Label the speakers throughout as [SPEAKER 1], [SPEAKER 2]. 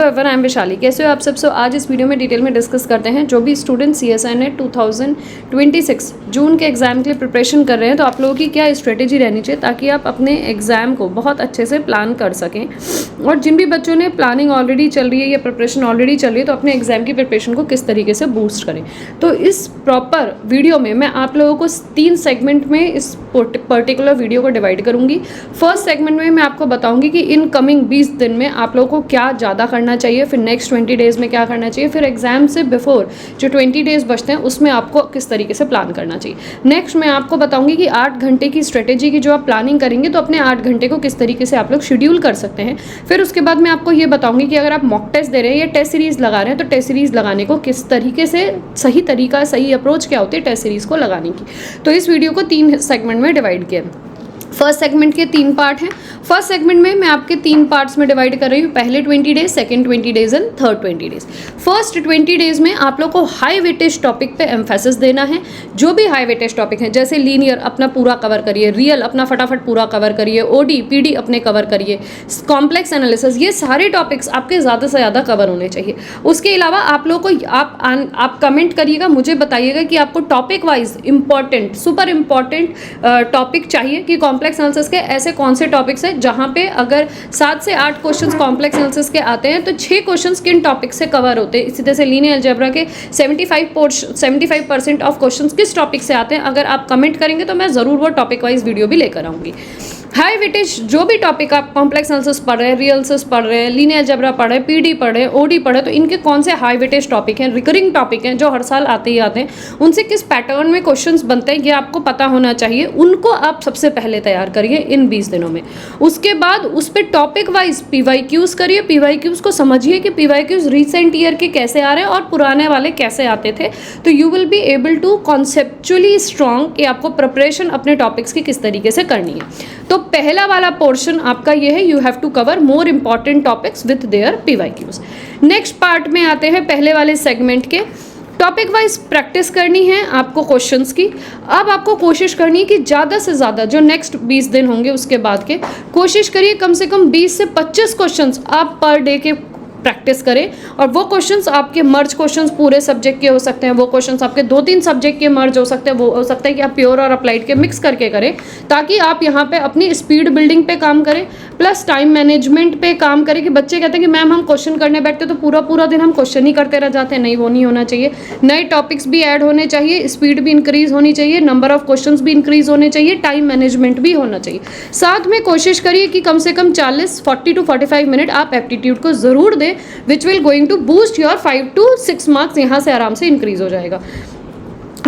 [SPEAKER 1] I am Vishali. कैसे हो आप सब? आज इस वीडियो में डिटेल में डिस्कस करते हैं जो भी स्टूडेंट CSI नेट 2026 जून के एग्जाम के लिए प्रिपरेशन कर रहे हैं, तो आप लोगों की क्या स्ट्रेटेजी रहनी चाहिए ताकि आप अपने एग्जाम को बहुत अच्छे से प्लान कर सकें। और जिन भी बच्चों ने प्लानिंग ऑलरेडी चल रही है या प्रिपरेशन ऑलरेडी चल रही है, तो अपने एग्जाम की प्रिपरेशन को किस तरीके से बूस्ट करें। तो इस प्रॉपर वीडियो में मैं आप लोगों को 3 सेगमेंट में इस पर्टिकुलर वीडियो को डिवाइड करूंगी। फर्स्ट सेगमेंट में मैं आपको बताऊंगी कि इन कमिंग 20 दिन में आप लोगों को क्या ज़्यादा करना चाहिए, फिर नेक्स्ट 20 डेज़ में क्या करना चाहिए, फिर एग्जाम से बिफोर जो 20 डेज़ बचते हैं उसमें आपको किस तरीके से प्लान करना चाहिए। नेक्स्ट मैं आपको बताऊंगी कि 8 घंटे की स्ट्रेटेजी की जो आप प्लानिंग करेंगे तो अपने 8 घंटे को किस तरीके से आप लोग शेड्यूल कर सकते हैं। फिर उसके बाद मैं आपको ये बताऊंगी कि अगर आप मॉक टेस्ट दे रहे हैं या टेस्ट सीरीज़ लगा रहे हैं तो टेस्ट सीरीज़ लगाने को किस तरीके से सही तरीका, सही अप्रोच क्या होती है टेस्ट सीरीज़ को लगाने की। तो इस वीडियो को 3 सेगमेंट में डिवाइड किया। फर्स्ट सेगमेंट के 3 पार्ट हैं। फर्स्ट सेगमेंट में मैं आपके 3 पार्ट्स में डिवाइड कर रही हूँ, पहले 20 days, second 20 days and third 20 days. First 20 days में आप लोग को हाई वेटेज टॉपिक पे एम्फेसिस देना है। जो भी हाई वेटेज टॉपिक हैं जैसे लीनियर अपना पूरा कवर करिए, रियल अपना फटाफट पूरा कवर करिए, ओडी पीडी अपने कवर करिए, कॉम्प्लेक्स एनालिसिस, ये सारे टॉपिक्स आपके ज़्यादा से ज़्यादा कवर होने चाहिए। उसके अलावा आप लोग को आप कमेंट करिएगा, मुझे बताइएगा कि आपको topic wise important, super important topic चाहिए कि कॉम्प्लेक्स एनालिसिस के ऐसे कौन से टॉपिक्स हैं जहां पे अगर 7 से 8 क्वेश्चंस कॉम्प्लेक्स एनालिसिस के आते हैं तो 6 क्वेश्चंस किन टॉपिक से कवर होते हैं। इसी तरह से लीनियर अलजेब्रा के 75% ऑफ क्वेश्चंस किस टॉपिक से आते हैं। अगर आप कमेंट करेंगे तो मैं ज़रूर वो टॉपिक वाइज वीडियो भी लेकर आऊँगी। हाई वेटेज जो भी टॉपिक आप कॉम्प्लेक्स एनालिसिस पढ़ रहे हैं, रियल एनालिसिस पढ़ रहे हैं, लीनियर अलजेब्रा पढ़ रहे हैं, पीडी पढ़ रहे हैं, ओडी पढ़ रहे हैं, तो इनके कौन से हाई वेटेज टॉपिक हैं, रिकरिंग टॉपिक हैं जो हर साल आते ही आते हैं, उनसे किस पैटर्न में क्वेश्चंस बनते हैं ये आपको पता होना चाहिए। उनको आप सबसे पहले तैयार करिए इन 20 दिनों में। उसके बाद उस पर टॉपिक वाइज PYQs करिए। PYQs को समझिए कि PYQs रिसेंट ईयर के कैसे आ रहे हैं और पुराने वाले कैसे आते थे। तो you will be able to conceptually strong कि आपको प्रिपरेशन अपने टॉपिक्स की किस तरीके से करनी है। तो पहला वाला पोर्शन आपका ये है, you have to cover more important topics with their PYQs। Next part में आते हैं पहले वाले सेगमेंट के। टॉपिक वाइज प्रैक्टिस करनी है आपको क्वेश्चंस की। अब आपको कोशिश करनी है कि ज़्यादा से ज़्यादा जो नेक्स्ट 20 दिन होंगे उसके बाद के, कोशिश करिए कम से कम 20 से 25 क्वेश्चंस आप पर डे के प्रैक्टिस करें। और वो क्वेश्चंस आपके मर्ज क्वेश्चंस पूरे सब्जेक्ट के हो सकते हैं, वो क्वेश्चंस आपके 2-3 सब्जेक्ट के मर्ज हो सकते हैं, वो हो सकता है कि आप प्योर और अप्लाइड के मिक्स करके करें, ताकि आप यहाँ पे अपनी स्पीड बिल्डिंग पे काम करें, प्लस टाइम मैनेजमेंट पे काम करें। कि बच्चे कहते हैं कि मैम हम क्वेश्चन करने बैठते तो पूरा दिन हम क्वेश्चन ही करते रह जाते हैं। नहीं, वो नहीं होना चाहिए। नए टॉपिक्स भी ऐड होने चाहिए, स्पीड भी इंक्रीज होनी चाहिए, नंबर ऑफ क्वेश्चन भी इंक्रीज होने चाहिए, टाइम मैनेजमेंट भी होना चाहिए। साथ में कोशिश करिए कि कम से कम 40 to 45 मिनट आप एप्टीट्यूड को ज़रूर दें, which will going to boost your 5 to 6 marks यहाँ से आराम से इंक्रीज हो जाएगा।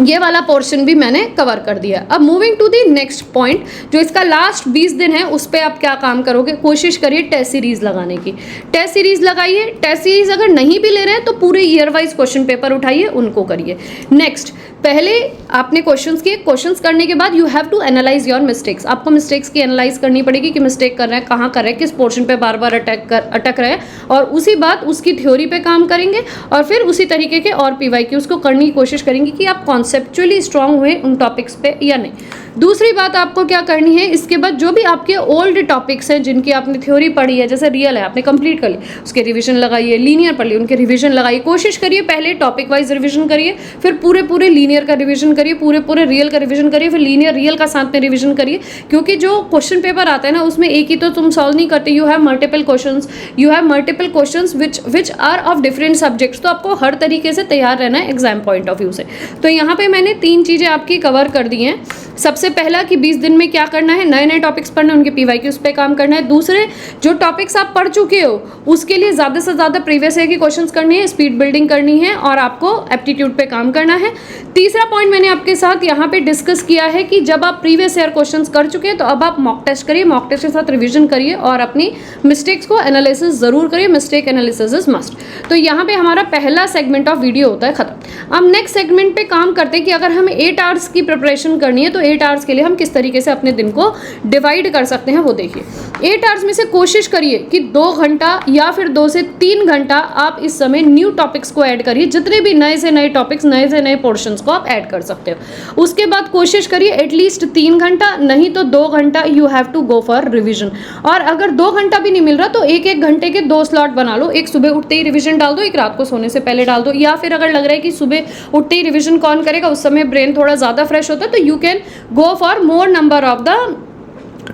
[SPEAKER 1] ये वाला पोर्शन भी मैंने कवर कर दिया। अब moving to the next point, जो इसका लास्ट 20 दिन है उस पर आप क्या काम करोगे। कोशिश करिए टेस्ट सीरीज लगाने की। टेस्ट सीरीज लगाइए। टेस्ट सीरीज अगर नहीं भी ले रहे हैं तो पूरे ईयर वाइज क्वेश्चन पेपर उठाइए, उनको करिए। नेक्स्ट, पहले आपने क्वेश्चंस किए, क्वेश्चंस करने के बाद you have to analyse your mistakes. आपको मिस्टेक्स की एनालाइज करनी पड़ेगी कि मिस्टेक कर रहे हैं, कहाँ कर रहे हैं, किस पोर्शन पे बार बार अटक रहे हैं, और उसी बात उसकी थ्योरी पे काम करेंगे। और फिर उसी तरीके के और PYQs को करने की कोशिश करेंगे कि आप कॉन्सेप्चुअली स्ट्रांग हुए उन टॉपिक्स पे या नहीं। दूसरी बात आपको क्या करनी है, इसके बाद जो भी आपके ओल्ड टॉपिक्स हैं जिनकी आपने थ्योरी पढ़ी है, जैसे रियल है आपने कंप्लीट कर ली, उसके रिवीजन लगाइए। लीनियर पढ़ ली, उनके रिवीजन लगाइए। कोशिश करिए पहले टॉपिक वाइज रिवीजन करिए, फिर पूरे लीनियर का रिवीजन करिए, पूरे रियल का रिवीजन करिए, फिर लीनियर रियल का साथ में रिवीजन करिए। क्योंकि जो क्वेश्चन पेपर आता है ना उसमें एक ही तो तुम सॉल्व नहीं करते, you have multiple questions which are of different subjects. तो आपको हर तरीके से तैयार रहना है एग्जाम पॉइंट ऑफ व्यू से। तो यहाँ पे मैंने 3 चीज़ें आपकी कवर कर दी हैं। सबसे पहला कि 20 दिन में क्या करना है, नए टॉपिक्स पढ़ना है, उनके PYQs पे काम करना है। दूसरे, जो टॉपिक्स आप पढ़ चुके हो उसके लिए ज़्यादा से ज़्यादा प्रीवियस ईयर की क्वेश्चंस करनी है, स्पीड बिल्डिंग करनी है और आपको एप्टीट्यूड पे काम करना है। तीसरा पॉइंट मैंने आपके साथ यहाँ पे डिस्कस किया है कि जब आप प्रीवियस ईयर क्वेश्चंस कर चुके हैं तो अब आप मॉक टेस्ट करिए, मॉक टेस्ट के साथ रिविजन करिए और अपनी मिस्टेक्स को एनालिसिस ज़रूर करिए। Mistake analysis is must. तो यहाँ पे हमारा पहला सेगमेंट ऑफ वीडियो होता है खत्म। अब नेक्स्ट सेगमेंट पे काम करते हैं कि अगर हमें 8 आवर्स की प्रिपरेशन करनी है तो 8 आवर्स के लिए हम किस तरीके से अपने दिन को डिवाइड कर सकते हैं वो देखिए। 8 आवर्स में से कोशिश करिए कि 2 घंटा या फिर 2 से 3 घंटा आप इस समय न्यू टॉपिक्स को ऐड करिए, जितने भी नए से नए टॉपिक्स, नए से नए पोर्शंस को आप ऐड कर सकते हो। उसके बाद कोशिश करिए एटलीस्ट 3 घंटा, नहीं तो 2 घंटा you have to go for revision. और अगर 2 घंटा भी नहीं मिल रहा तो 1-1 घंटे के 2 स्लॉट बना लो, एक सुबह उठते ही रिविजन डाल दो, एक रात को सोने से पहले डाल दो। या फिर अगर लग रहा है कि सुबह उठते ही रिविजन कौन करेगा, उस समय ब्रेन थोड़ा ज़्यादा फ्रेश होता है, तो you can go for more number of the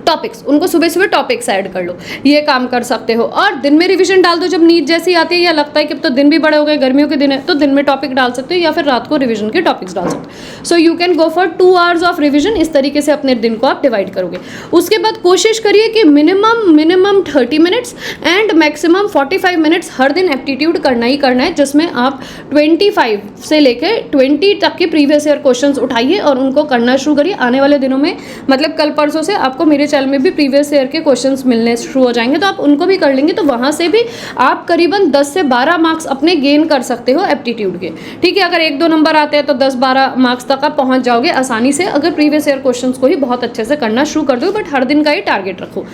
[SPEAKER 1] topics, उनको सुबह सुबह टॉपिक्स ऐड कर लो, ये काम कर सकते हो। और दिन में रिवीजन डाल दो, जब नींद जैसी आती है या लगता है कि अब तो दिन भी बड़े हो गए, गर्मियों के दिन है, तो दिन में टॉपिक डाल सकते हो या फिर रात को रिवीजन के टॉपिक्स डाल सकते हो। So you can go for 2 hours of revision. इस तरीके से अपने दिन को आप डिवाइड करोगे। उसके बाद कोशिश करिए कि minimum 30 minutes and maximum 45 minutes हर दिन एप्टीट्यूड करना ही करना है, जिसमें आप 25 से लेकर 20 तक के प्रीवियस ईयर क्वेश्चंस उठाइए और उनको करना शुरू करिए। आने वाले दिनों में, मतलब कल परसों से, आपको मेरे चैनल में भी प्रीवियस ईयर के क्वेश्चंस मिलने शुरू हो जाएंगे, तो आप उनको भी कर लेंगे, तो वहाँ से भी आप करीबन 10 से 12 मार्क्स अपने गेन कर सकते हो एप्टीट्यूड के। ठीक है, अगर 1-2 नंबर आते हैं तो 10-12 मार्क्स तक आप पहुँच जाओगे आसानी से, अगर प्रीवियस ईयर क्वेश्चंस को ही बहुत अच्छे से करना शुरू कर दो। बट हर दिन का ही टारगेट रखो।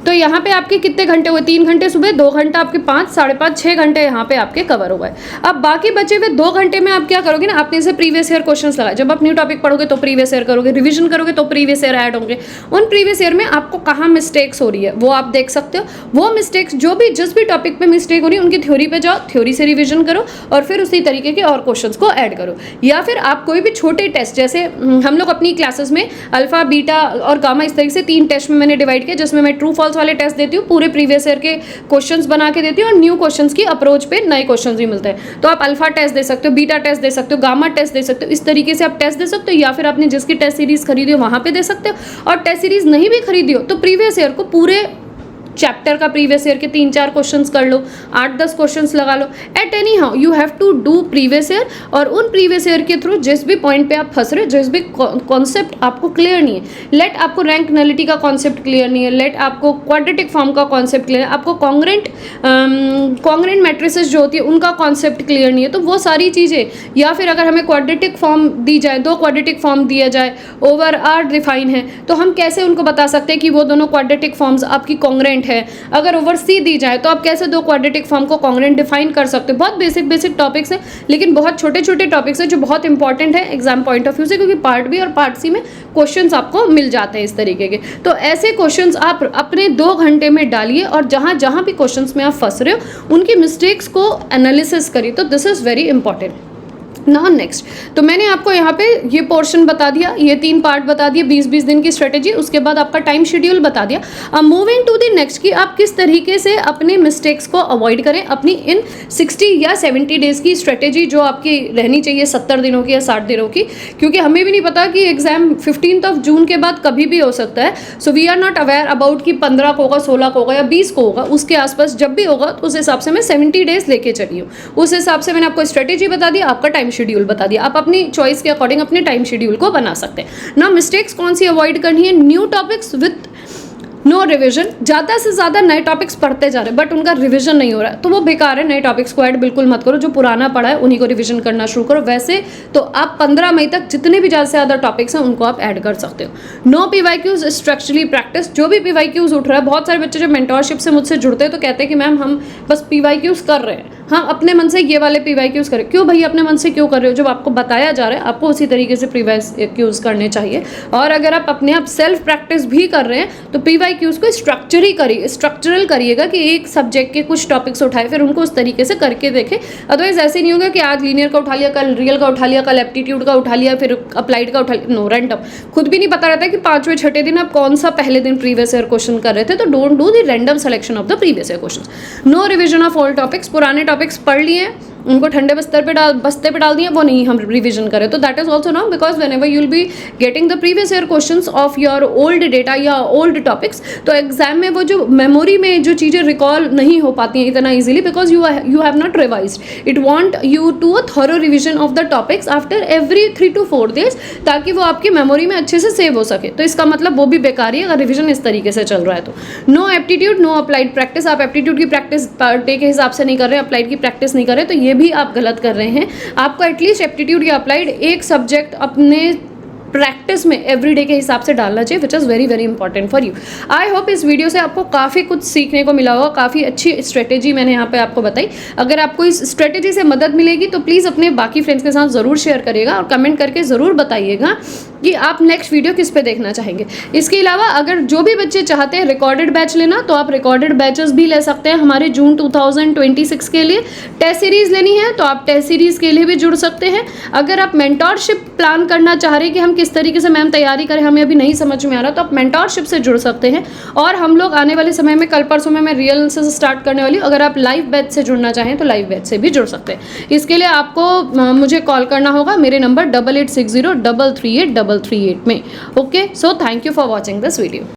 [SPEAKER 1] तो यहाँ पे आपके कितने घंटे हुए? 3 घंटे सुबह, 2 घंटा आपके 5, 5.5, 6 घंटे यहाँ पे आपके कवर हो गए। अब बाकी बचे हुए 2 घंटे में आप क्या करोगे ना, आपने से प्रीवियस ईयर क्वेश्चंस लगाए। जब आप न्यू टॉपिक पढ़ोगे तो प्रीवियस ईयर करोगे, रिवीजन करोगे तो प्रीवियस ईयर ऐड होंगे। उन प्रीवियस ईयर में आपको कहाँ मिस्टेक्स हो रही है वो आप देख सकते हो। वो मिस्टेक्स, जो भी जिस भी टॉपिक पे मिस्टेक हो रही है, उनकी थ्योरी पे जाओ, थ्योरी से रिविजन करो और फिर उसी तरीके के और क्वेश्चंस को ऐड करो। या फिर आप कोई भी छोटे टेस्ट, जैसे हम लोग अपनी क्लासेस में अल्फा, बीटा और गामा, इस तरीके से 3 टेस्ट में मैंने डिवाइड किया, जिसमें मैं ट्रू फॉल्स वाले टेस्ट देती हूँ, पूरे प्रीवियस ईयर के क्वेश्चंस बना के देती हूँ और न्यू क्वेश्चंस की अप्रोच पे नए क्वेश्चंस भी मिलते हैं। तो आप अल्फा टेस्ट दे सकते हो, बीटा टेस्ट दे सकते हो, गामा टेस्ट दे सकते हो, इस तरीके से आप टेस्ट दे सकते हो। या फिर आपने जिसकी टेस्ट सीरीज खरीदी हो वहाँ पे दे सकते हो। और टेस्ट सीरीज नहीं भी खरीदी हो तो प्रीवियस ईयर को पूरे चैप्टर का प्रीवियस ईयर के 3-4 क्वेश्चंस कर लो, 8-10 क्वेश्चंस लगा लो। At any how you have to do previous year, और उन प्रीवियस ईयर के थ्रू जिस भी पॉइंट पे आप फंस रहे हो, जिस भी कॉन्सेप्ट आपको क्लियर नहीं है, लेट आपको रैंक नलिटी का कॉन्सेप्ट क्लियर नहीं है, लेट आपको क्वाड्रेटिक फॉर्म का कॉन्सेप्ट क्लियर है, आपको कॉन्ग्रेंट मैट्रिसेस जो होती है उनका कॉन्सेप्ट क्लियर नहीं है, तो वो सारी चीज़ें, या फिर अगर हमें क्वाड्रेटिक फॉर्म दी जाए, 2 क्वाड्रेटिक फॉर्म दिया जाए, ओवर आर डिफाइन है, तो हम कैसे उनको बता सकते हैं कि वो दोनों क्वाड्रेटिक फॉर्म्स आपकी कॉन्ग्रेंट है। अगर ओवर सी दी जाए तो आप कैसे 2 क्वाड्रेटिक फॉर्म को कॉन्ग्रेंट डिफाइन कर सकते हो। बहुत बेसिक टॉपिक्स हैं, लेकिन बहुत छोटे टॉपिक्स हैं जो बहुत इंपॉर्टेंट है एग्जाम पॉइंट ऑफ व्यू से, क्योंकि पार्ट बी और पार्ट सी में क्वेश्चंस आपको मिल जाते हैं इस तरीके के। तो ऐसे क्वेश्चंस आप अपने 2 घंटे में डालिए और जहां भी क्वेश्चंस में आप फंस रहे हो उनकी मिस्टेक्स को एनालिसिस करिए। तो this is very important. Now next, तो मैंने आपको यहाँ पे ये पोर्शन बता दिया, ये 3 पार्ट बता दिए, 20-20 दिन की स्ट्रेटेजी, उसके बाद आपका टाइम शेड्यूल बता दिया। अब मूविंग टू द नेक्स्ट कि आप किस तरीके से अपने मिस्टेक्स को अवॉइड करें अपनी इन 60 या 70 डेज़ की स्ट्रेटेजी जो आपकी रहनी चाहिए, 70 दिनों की या 60 दिनों की, क्योंकि हमें भी नहीं पता कि एग्जाम 15 जून के बाद कभी भी हो सकता है। So we are not aware about कि 15 को होगा, 16 को होगा या 20 को होगा, उसके आसपास जब भी होगा तो उस हिसाब से मैं 70 डेज़ लेके चली हूँ। उस हिसाब से मैंने आपको स्ट्रेटेजी बता दी, आपका टाइम शेड्यूल बता दिया। आप अपनी चॉइस के अकॉर्डिंग अपने टाइम शेड्यूल को बना सकते हैं ना। मिस्टेक्स कौन सी अवॉइड करनी है? New topics with no revision. ज़्यादा से ज़्यादा नए टॉपिक्स पढ़ते जा रहे हैं बट उनका रिवीजन नहीं हो रहा है तो वो बेकार है। नए टॉपिक्स को ऐड बिल्कुल मत करो, जो पुराना पढ़ा है उन्हीं को रिवीजन करना शुरू करो। वैसे तो आप 15 मई तक जितने भी ज़्यादा से ज़्यादा टॉपिक्स हैं उनको आप ऐड कर सकते हो। No PYQs, structurally practice. जो भी PYQs उठ रहा है, बहुत सारे बच्चे जब मेंटोरशिप से मुझसे जुड़ते हैं तो कहते हैं कि मैम हम बस PYQs कर रहे हैं, हम अपने मन से ये वाले PYQs करें। क्यों भाई अपने मन से क्यों कर रहे हो? जब आपको बताया जा रहा है आपको उसी तरीके से PYQs करने चाहिए। और अगर आप अपने आप सेल्फ प्रैक्टिस भी कर रहे हैं तो PYQs को स्ट्रक्चरल करिएगा कि एक सब्जेक्ट के कुछ टॉपिक्स उठाए फिर उनको उस तरीके से करके देखें। अदरवाइज ऐसे नहीं होगा कि आज लीनियर का उठा लिया, कल रियल का उठा लिया, कल एप्टीट्यूड का उठा लिया, फिर अप्लाइड का उठा लिया। No, random. खुद भी नहीं पता रहता कि 5वें 6ठे दिन आप कौन सा पहले दिन प्रीवियस ईयर क्वेश्चन कर रहे थे। तो don't do the random selection of the previous year question. No revision of old topics. पुराने टॉपिक्स पढ़ लिए, उनको ठंडे बस्ते पे डाल दिया, वो नहीं हम रिवीजन करें। तो that is also not, because when ever you will be getting the previous year questions of your old data या ओल्ड टॉपिक्स, तो एग्जाम में वो जो मेमोरी में जो चीज़ें रिकॉल नहीं हो पाती हैं इतना easily, because you have not revised. It want you to a thorough revision of the topics after every 3 to 4 days, ताकि वो आपकी मेमोरी में अच्छे से सेव हो सके। तो इसका मतलब वो भी बेकार ही है अगर रिविजन इस तरीके से चल रहा है तो। No aptitude, no applied practice. आप एप्टीट्यूड की प्रैक्टिस पर डे के हिसाब से नहीं कर रहे हैं, अप्लाइड की प्रैक्टिस नहीं कर रहे, तो ये भी आप गलत कर रहे हैं। आपको एटलीस्ट एप्टीट्यूड या अप्लाइड एक सब्जेक्ट अपने प्रैक्टिस में एवरीडे के हिसाब से डालना चाहिए, which is very very important for you. I hope इस वीडियो से आपको काफ़ी कुछ सीखने को मिला होगा, काफ़ी अच्छी स्ट्रेटेजी मैंने यहाँ पे आपको बताई। अगर आपको इस स्ट्रेटेजी से मदद मिलेगी तो प्लीज़ अपने बाकी फ्रेंड्स के साथ ज़रूर शेयर करिएगा और कमेंट करके ज़रूर बताइएगा कि आप नेक्स्ट वीडियो किस पे देखना चाहेंगे। इसके अलावा अगर जो भी बच्चे चाहते हैं रिकॉर्डेड बैच लेना तो आप रिकॉर्डेड बैचेस भी ले सकते हैं। हमारे जून 2026 के लिए टेस्ट सीरीज़ लेनी है तो आप टेस्ट सीरीज़ के लिए भी जुड़ सकते हैं। अगर आप मेंटोरशिप प्लान करना चाह रहे हैं कि हम किस तरीके से मैम तैयारी करें, हमें अभी नहीं समझ में आ रहा, तो आप मेंटोरशिप से जुड़ सकते हैं। और हम लोग आने वाले समय में कल परसों में मैं रियल से स्टार्ट करने वाली हूँ। अगर आप लाइव बैच से जुड़ना चाहें तो लाइव बैच से भी जुड़ सकते हैं। इसके लिए आपको मुझे कॉल करना होगा, मेरे नंबर 8860 338 338 में। Okay, so thank you for watching this video.